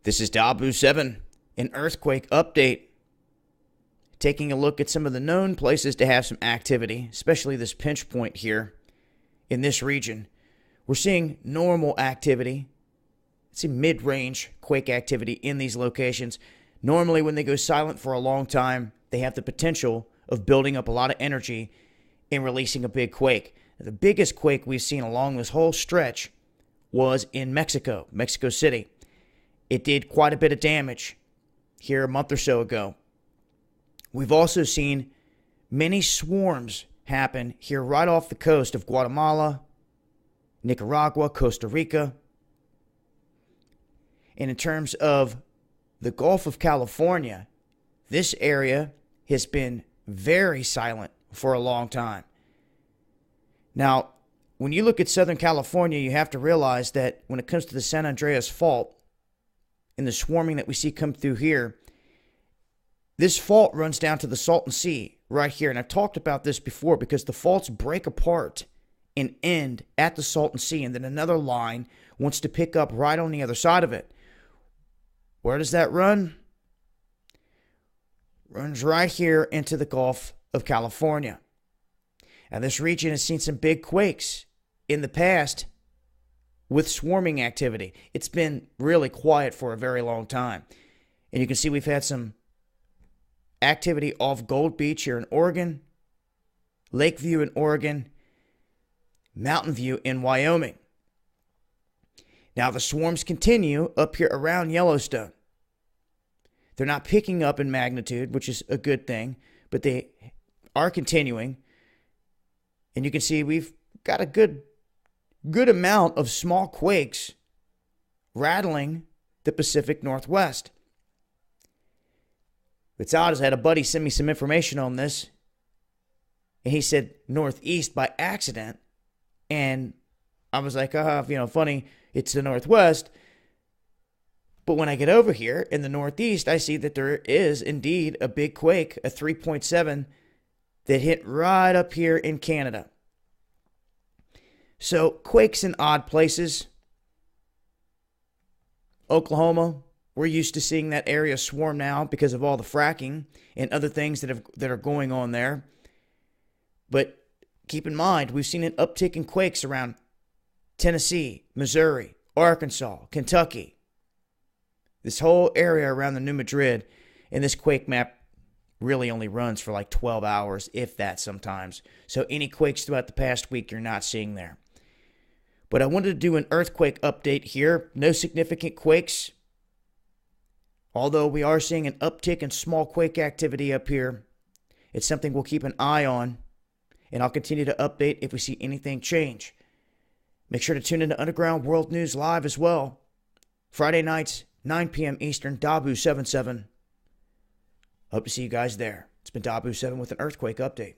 This is Dabu7, an earthquake update. Taking a look at some of the known places to have some activity, especially this pinch point here in this region. We're seeing normal activity. It's a mid-range quake activity in these locations. Normally, when they go silent for a long time, they have the potential of building up a lot of energy and releasing a big quake. The biggest quake we've seen along this whole stretch was in Mexico City. It did quite a bit of damage here a month or so ago. We've also seen many swarms happen here right off the coast of Guatemala, Nicaragua, Costa Rica. And in terms of the Gulf of California, this area has been very silent for a long time. Now, when you look at Southern California, you have to realize that when it comes to the San Andreas Fault and the swarming that we see come through here, this fault runs down to the Salton Sea right here. And I've talked about this before because the faults break apart and end at the Salton Sea, and then another line wants to pick up right on the other side of it. Where does that run? Runs right here into the Gulf of California. Now, this region has seen some big quakes in the past with swarming activity. It's been really quiet for a very long time. And you can see we've had some activity off Gold Beach here in Oregon, Lakeview in Oregon, Mountain View in Wyoming. Now, the swarms continue up here around Yellowstone. They're not picking up in magnitude, which is a good thing, but they are continuing. And you can see we've got a good amount of small quakes rattling the Pacific Northwest. What's odd is I had a buddy send me some information on this, and he said northeast by accident, and I was like, funny, it's the Northwest. But when I get over here in the Northeast, I see that there is indeed a big quake, a 3.7, that hit right up here in Canada. So, quakes in odd places. Oklahoma, we're used to seeing that area swarm now because of all the fracking and other things that are going on there. But keep in mind, we've seen an uptick in quakes around Tennessee, Missouri, Arkansas, Kentucky. This whole area around the New Madrid, and this quake map really only runs for like 12 hours, if that sometimes. So any quakes throughout the past week you're not seeing there. But I wanted to do an earthquake update here. No significant quakes. Although we are seeing an uptick in small quake activity up here. It's something we'll keep an eye on. And I'll continue to update if we see anything change. Make sure to tune into Underground World News Live as well. Friday nights, 9 p.m. Eastern, Dabu77. Hope to see you guys there. It's been Dabu7 with an earthquake update.